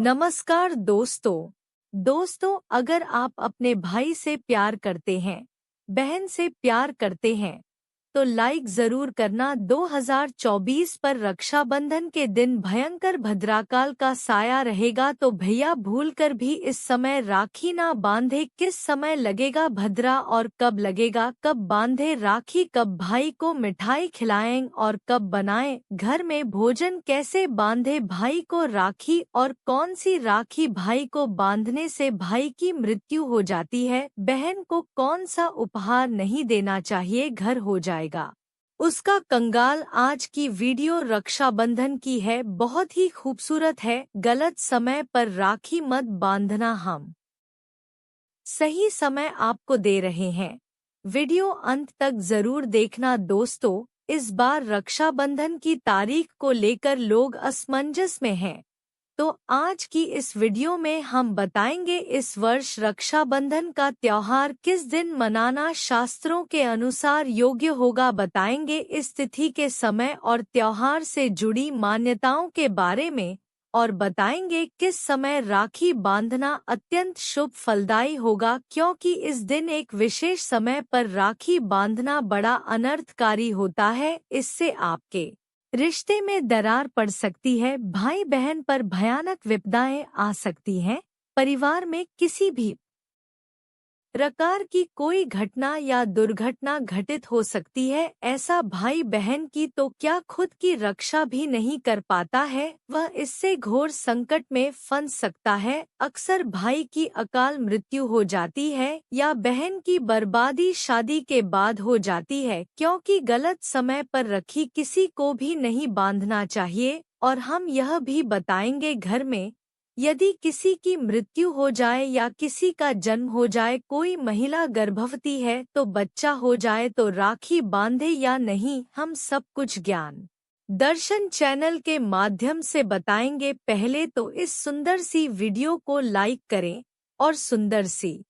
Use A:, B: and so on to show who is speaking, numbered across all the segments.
A: नमस्कार दोस्तों, अगर आप अपने भाई से प्यार करते हैं, बहन से प्यार करते हैं, तो लाइक जरूर करना। 2024 पर रक्षाबंधन के दिन भयंकर भद्राकाल का साया रहेगा, तो भैया भूलकर भी इस समय राखी ना बांधे। किस समय लगेगा भद्रा और कब लगेगा, कब बांधे राखी, कब भाई को मिठाई खिलाएं और कब बनाएं घर में भोजन, कैसे बांधे भाई को राखी और कौन सी राखी भाई को बांधने से भाई की मृत्यु हो जाती है, बहन को कौन सा उपहार नहीं देना चाहिए, घर हो जाएगा उसका कंगाल। आज की वीडियो रक्षाबंधन की है, बहुत ही खूबसूरत है। गलत समय पर राखी मत बांधना, हम सही समय आपको दे रहे हैं। वीडियो अंत तक जरूर देखना दोस्तों। इस बार रक्षाबंधन की तारीख को लेकर लोग असमंजस में हैं, तो आज की इस वीडियो में हम बताएंगे इस वर्ष रक्षाबंधन का त्योहार किस दिन मनाना शास्त्रों के अनुसार योग्य होगा। बताएंगे इस तिथि के समय और त्योहार से जुड़ी मान्यताओं के बारे में, और बताएंगे किस समय राखी बांधना अत्यंत शुभ फलदायी होगा, क्योंकि इस दिन एक विशेष समय पर राखी बांधना बड़ा अनर्थकारी होता है। इससे आपके रिश्ते में दरार पड़ सकती है, भाई बहन पर भयानक विपदाएं आ सकती हैं, परिवार में किसी भी प्रकार की कोई घटना या दुर्घटना घटित हो सकती है। ऐसा भाई बहन की तो क्या खुद की रक्षा भी नहीं कर पाता है, वह इससे घोर संकट में फंस सकता है। अक्सर भाई की अकाल मृत्यु हो जाती है या बहन की बर्बादी शादी के बाद हो जाती है, क्योंकि गलत समय पर राखी किसी को भी नहीं बांधना चाहिए। और हम यह भी बताएंगे घर में यदि किसी की मृत्यु हो जाए या किसी का जन्म हो जाए, कोई महिला गर्भवती है तो बच्चा हो जाए, तो राखी बांधे या नहीं, हम सब कुछ ज्ञान दर्शन चैनल के माध्यम से बताएंगे। पहले तो इस सुंदर सी वीडियो को लाइक करें और सुंदर सी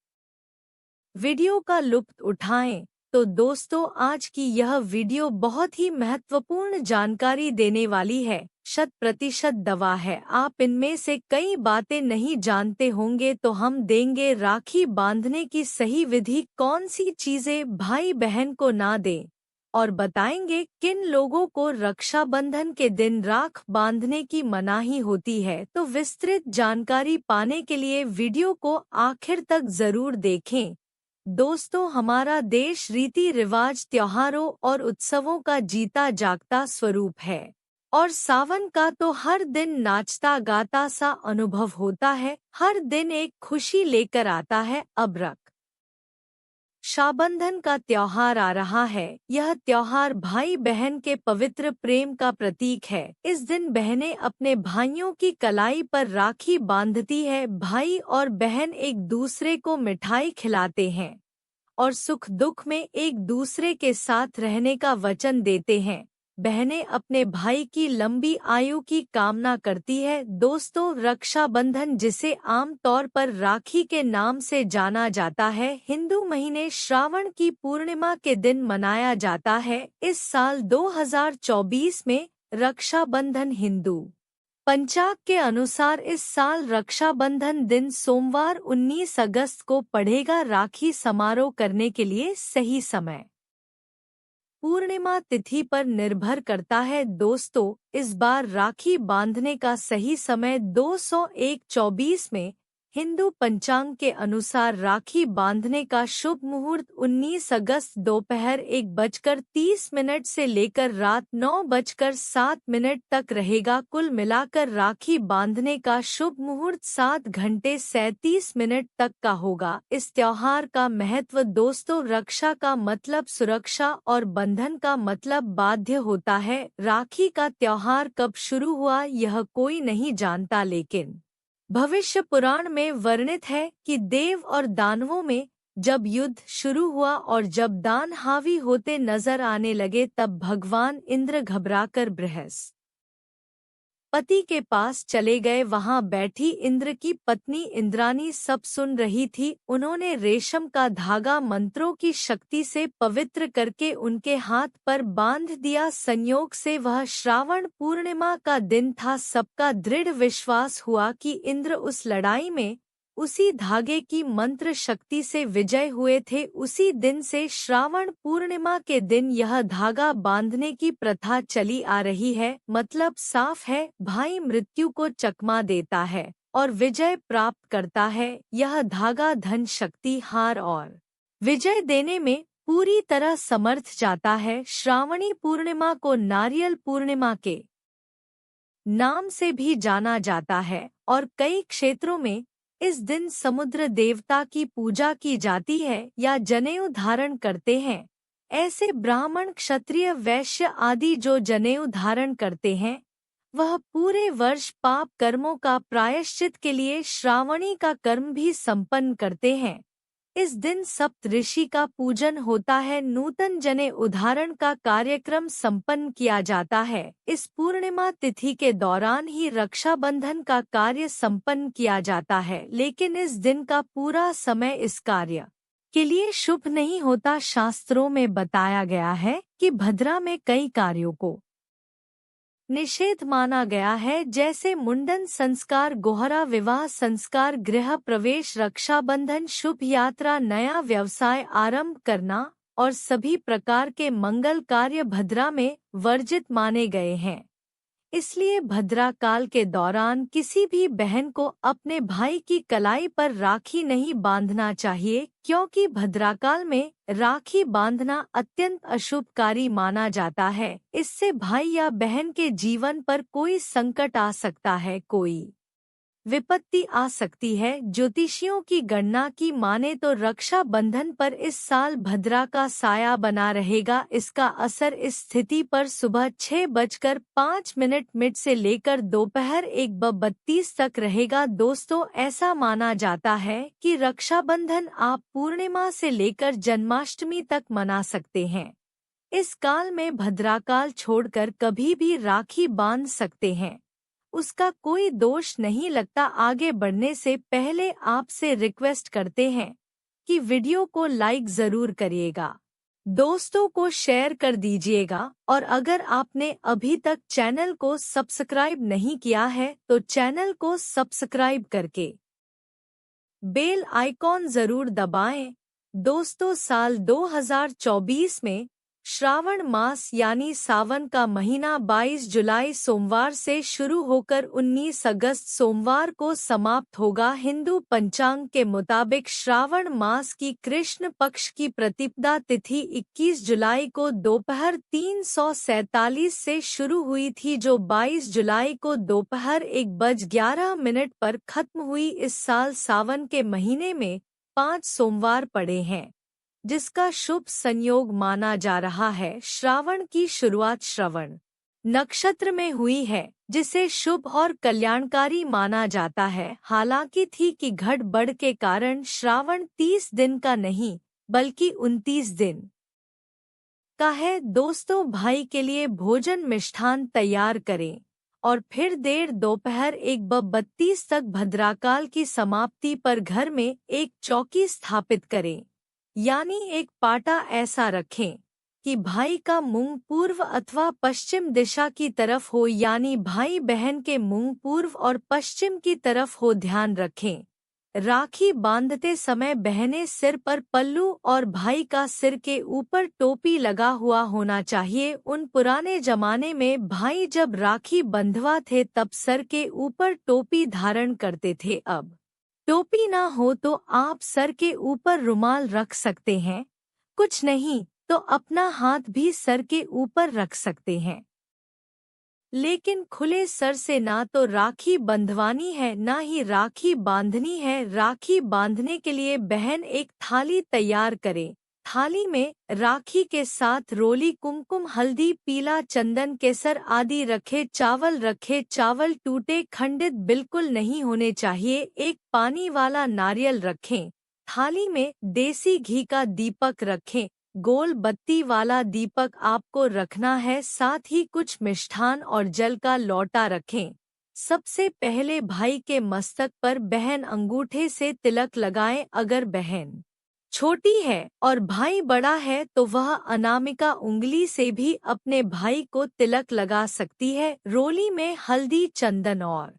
A: वीडियो का लुत्फ उठाएं। तो दोस्तों, आज की यह वीडियो बहुत ही महत्वपूर्ण जानकारी देने वाली है, 100% दवा है। आप इनमें से कई बातें नहीं जानते होंगे, तो हम देंगे राखी बांधने की सही विधि, कौन सी चीजें भाई बहन को ना दें, और बताएंगे किन लोगों को रक्षाबंधन के दिन राख बांधने की मनाही होती है। तो विस्तृत जानकारी पाने के लिए वीडियो को आखिर तक जरूर देखें। दोस्तों, हमारा देश रीति रिवाज, त्योहारों और उत्सवों का जीता जागता स्वरूप है, और सावन का तो हर दिन नाचता गाता सा अनुभव होता है, हर दिन एक खुशी लेकर आता है। अब रक्षाबंधन का त्योहार आ रहा है। यह त्योहार भाई बहन के पवित्र प्रेम का प्रतीक है। इस दिन बहनें अपने भाइयों की कलाई पर राखी बांधती है, भाई और बहन एक दूसरे को मिठाई खिलाते हैं और सुख दुख में एक दूसरे के साथ रहने का वचन देते हैं। बहनें अपने भाई की लंबी आयु की कामना करती है। दोस्तों, रक्षाबंधन, जिसे आम तौर पर राखी के नाम से जाना जाता है, हिंदू महीने श्रावण की पूर्णिमा के दिन मनाया जाता है। इस साल 2024 में रक्षाबंधन हिंदू पंचांग के अनुसार इस साल रक्षाबंधन दिन सोमवार 19 अगस्त को पड़ेगा। राखी समारोह करने के लिए सही समय पूर्णिमा तिथि पर निर्भर करता है। दोस्तों, इस बार राखी बांधने का सही समय 201-24 में हिंदू पंचांग के अनुसार राखी बांधने का शुभ मुहूर्त 19 अगस्त दोपहर 1:30 से लेकर रात 9:07 तक रहेगा। कुल मिलाकर राखी बांधने का शुभ मुहूर्त 7 घंटे 37 मिनट तक का होगा। इस त्योहार का महत्व दोस्तों, रक्षा का मतलब सुरक्षा और बंधन का मतलब बाध्य होता है। राखी का त्योहार कब शुरू हुआ यह कोई नहीं जानता, लेकिन भविष्य पुराण में वर्णित है कि देव और दानवों में जब युद्ध शुरू हुआ और जब दान हावी होते नजर आने लगे, तब भगवान इंद्र घबराकर बृहस्पति पति के पास चले गए। वहां बैठी इंद्र की पत्नी इंद्राणी सब सुन रही थी। उन्होंने रेशम का धागा मंत्रों की शक्ति से पवित्र करके उनके हाथ पर बांध दिया। संयोग से वह श्रावण पूर्णिमा का दिन था। सबका दृढ़ विश्वास हुआ कि इंद्र उस लड़ाई में उसी धागे की मंत्र शक्ति से विजय हुए थे। उसी दिन से श्रावण पूर्णिमा के दिन यह धागा बांधने की प्रथा चली आ रही है। मतलब साफ है, भाई मृत्यु को चकमा देता है और विजय प्राप्त करता है। यह धागा धन, शक्ति, हार और विजय देने में पूरी तरह समर्थ जाता है। श्रावणी पूर्णिमा को नारियल पूर्णिमा के नाम से भी जाना जाता है और कई क्षेत्रों में इस दिन समुद्र देवता की पूजा की जाती है या जनेऊ धारण करते हैं। ऐसे ब्राह्मण, क्षत्रिय, वैश्य आदि जो जनेऊ धारण करते हैं वह पूरे वर्ष पाप कर्मों का प्रायश्चित के लिए श्रावणी का कर्म भी संपन्न करते हैं। इस दिन सप्त ऋषि का पूजन होता है। नूतन जने उधारण का कार्यक्रम संपन्न किया जाता है। इस पूर्णिमा तिथि के दौरान ही रक्षाबंधन का कार्य संपन्न किया जाता है, लेकिन इस दिन का पूरा समय इस कार्य के लिए शुभ नहीं होता। शास्त्रों में बताया गया है कि भद्रा में कई कार्यों को निषेध माना गया है, जैसे मुंडन संस्कार, गोहरा, विवाह संस्कार, गृह प्रवेश, रक्षाबंधन, शुभ यात्रा, नया व्यवसाय आरंभ करना और सभी प्रकार के मंगल कार्य भद्रा में वर्जित माने गए हैं। इसलिए भद्रा काल के दौरान किसी भी बहन को अपने भाई की कलाई पर राखी नहीं बांधना चाहिए, क्योंकि भद्राकाल में राखी बांधना अत्यंत अशुभकारी माना जाता है। इससे भाई या बहन के जीवन पर कोई संकट आ सकता है, कोई विपत्ति आ सकती है। ज्योतिषियों की गणना की माने तो रक्षा बंधन पर इस साल भद्रा का साया बना रहेगा। इसका असर इस स्थिति पर सुबह 6:05 से लेकर दोपहर 1:32 तक रहेगा। दोस्तों, ऐसा माना जाता है कि रक्षाबंधन आप पूर्णिमा से लेकर जन्माष्टमी तक मना सकते हैं। इस काल में भद्राकाल छोड़कर कभी भी राखी बांध सकते हैं, उसका कोई दोष नहीं लगता। आगे बढ़ने से पहले आपसे रिक्वेस्ट करते हैं कि वीडियो को लाइक जरूर करिएगा, दोस्तों को शेयर कर दीजिएगा और अगर आपने अभी तक चैनल को सब्सक्राइब नहीं किया है तो चैनल को सब्सक्राइब करके बेल आइकॉन जरूर दबाएं। दोस्तों, साल 2024 में श्रावण मास यानी सावन का महीना 22 जुलाई सोमवार से शुरू होकर 19 अगस्त सोमवार को समाप्त होगा। हिंदू पंचांग के मुताबिक श्रावण मास की कृष्ण पक्ष की प्रतिपदा तिथि 21 जुलाई को दोपहर 3:47 से शुरू हुई थी, जो 22 जुलाई को दोपहर 1:11 पर खत्म हुई। इस साल सावन के महीने में 5 सोमवार पड़े हैं, जिसका शुभ संयोग माना जा रहा है। श्रावण की शुरुआत श्रवण नक्षत्र में हुई है, जिसे शुभ और कल्याणकारी माना जाता है। हालांकि थी कि गड़बड़ के कारण श्रावण 30 दिन का नहीं बल्कि 29 दिन का है। दोस्तों, भाई के लिए भोजन मिष्ठान तैयार करें और फिर देर दोपहर 1:32 तक भद्राकाल की समाप्ति पर घर में एक चौकी स्थापित करें, यानी एक पाटा ऐसा रखें कि भाई का मुंह पूर्व अथवा पश्चिम दिशा की तरफ हो, यानी भाई बहन के मुंह पूर्व और पश्चिम की तरफ हो। ध्यान रखें, राखी बांधते समय बहनें सिर पर पल्लू और भाई का सिर के ऊपर टोपी लगा हुआ होना चाहिए। उन पुराने जमाने में भाई जब राखी बंधवा थे तब सर के ऊपर टोपी धारण करते थे। अब टोपी ना हो तो आप सर के ऊपर रुमाल रख सकते हैं, कुछ नहीं तो अपना हाथ भी सर के ऊपर रख सकते हैं, लेकिन खुले सर से ना तो राखी बंधवानी है ना ही राखी बांधनी है। राखी बांधने के लिए बहन एक थाली तैयार करे। थाली में राखी के साथ रोली, कुमकुम, हल्दी, पीला चंदन, केसर आदि रखे। चावल रखे, चावल टूटे खंडित बिल्कुल नहीं होने चाहिए। एक पानी वाला नारियल रखें। थाली में देसी घी का दीपक रखें। गोल बत्ती वाला दीपक आपको रखना है, साथ ही कुछ मिष्ठान और जल का लोटा रखें। सबसे पहले भाई के मस्तक पर बहन अंगूठे से तिलक लगाएं। अगर बहन छोटी है और भाई बड़ा है तो वह अनामिका उंगली से भी अपने भाई को तिलक लगा सकती है। रोली में हल्दी, चंदन और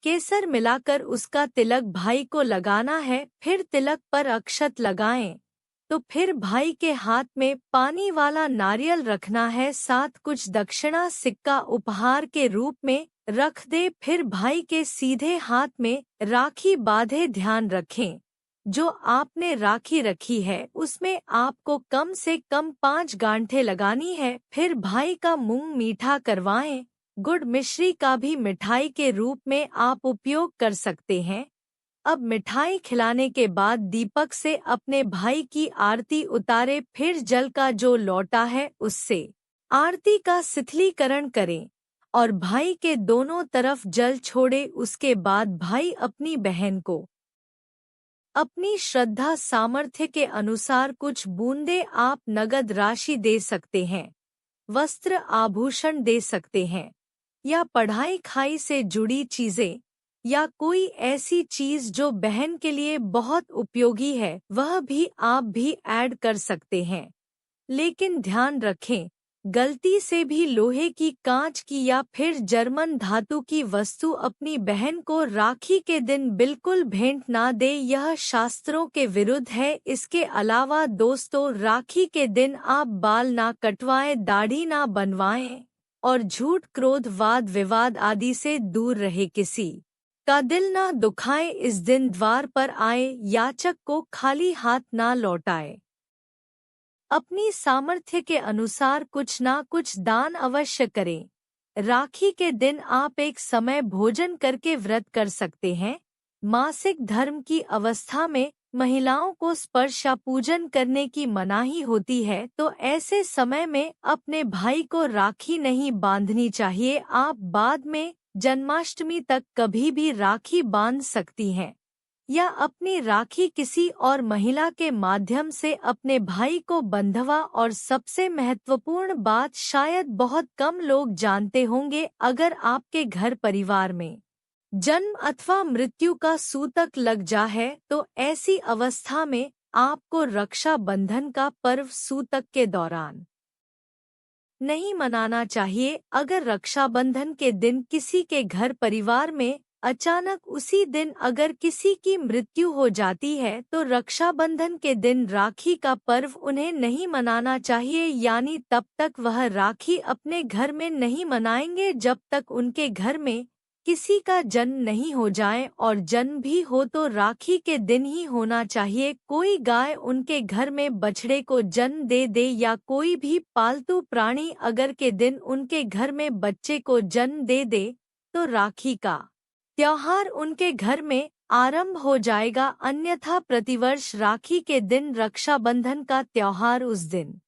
A: केसर मिलाकर उसका तिलक भाई को लगाना है। फिर तिलक पर अक्षत लगाएं। तो फिर भाई के हाथ में पानी वाला नारियल रखना है, साथ कुछ दक्षिणा सिक्का उपहार के रूप में रख दे। फिर भाई के सीधे हाथ में राखी बांधे। ध्यान रखें, जो आपने राखी रखी है उसमें आपको कम से कम 5 गांठें लगानी है। फिर भाई का मुंह मीठा करवाएं। गुड़ मिश्री का भी मिठाई के रूप में आप उपयोग कर सकते हैं। अब मिठाई खिलाने के बाद दीपक से अपने भाई की आरती उतारे। फिर जल का जो लोटा है उससे आरती का शिथिलीकरण करें और भाई के दोनों तरफ जल छोड़े। उसके बाद भाई अपनी बहन को अपनी श्रद्धा सामर्थ्य के अनुसार कुछ बूंदे आप नगद राशि दे सकते हैं, वस्त्र आभूषण दे सकते हैं, या पढ़ाई खाई से जुड़ी चीजें या कोई ऐसी चीज जो बहन के लिए बहुत उपयोगी है वह भी आप भी ऐड कर सकते हैं। लेकिन ध्यान रखें, गलती से भी लोहे की, कांच की या फिर जर्मन धातु की वस्तु अपनी बहन को राखी के दिन बिल्कुल भेंट ना दे, यह शास्त्रों के विरुद्ध है। इसके अलावा दोस्तों, राखी के दिन आप बाल ना कटवाएं, दाढ़ी ना बनवाएं और झूठ, क्रोध, वाद विवाद आदि से दूर रहे। किसी का दिल ना दुखाए। इस दिन द्वार पर आए याचक को खाली हाथ ना लौटाए। अपनी सामर्थ्य के अनुसार कुछ ना कुछ दान अवश्य करें। राखी के दिन आप एक समय भोजन करके व्रत कर सकते हैं। मासिक धर्म की अवस्था में महिलाओं को स्पर्श या पूजन करने की मनाही होती है, तो ऐसे समय में अपने भाई को राखी नहीं बांधनी चाहिए। आप बाद में जन्माष्टमी तक कभी भी राखी बांध सकती हैं या अपनी राखी किसी और महिला के माध्यम से अपने भाई को बंधवा। और सबसे महत्वपूर्ण बात शायद बहुत कम लोग जानते होंगे, अगर आपके घर परिवार में जन्म अथवा मृत्यु का सूतक लग जाए तो ऐसी अवस्था में आपको रक्षा बंधन का पर्व सूतक के दौरान नहीं मनाना चाहिए। अगर रक्षाबंधन के दिन किसी के घर परिवार में अचानक उसी दिन अगर किसी की मृत्यु हो जाती है तो रक्षाबंधन के दिन राखी का पर्व उन्हें नहीं मनाना चाहिए, यानी तब तक वह राखी अपने घर में नहीं मनाएंगे जब तक उनके घर में किसी का जन्म नहीं हो जाए, और जन्म भी हो तो राखी के दिन ही होना चाहिए। कोई गाय उनके घर में बछड़े को जन्म दे दे या कोई भी पालतू प्राणी अगर के दिन उनके घर में बच्चे को जन्म दे दे तो राखी का त्योहार उनके घर में आरंभ हो जाएगा। अन्यथा प्रतिवर्ष राखी के दिन रक्षाबंधन का त्योहार उस दिन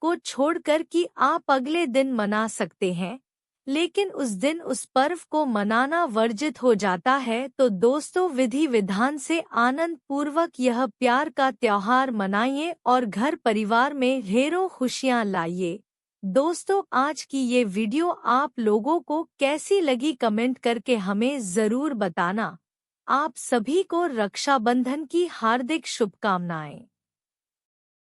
A: को छोड़कर कि आप अगले दिन मना सकते हैं, लेकिन उस दिन उस पर्व को मनाना वर्जित हो जाता है। तो दोस्तों, विधि विधान से आनंद पूर्वक यह प्यार का त्योहार मनाइए और घर परिवार में ढेरों खुशियां लाइए। दोस्तों, आज की ये वीडियो आप लोगों को कैसी लगी कमेंट करके हमें ज़रूर बताना। आप सभी को रक्षाबंधन की हार्दिक शुभकामनाएं।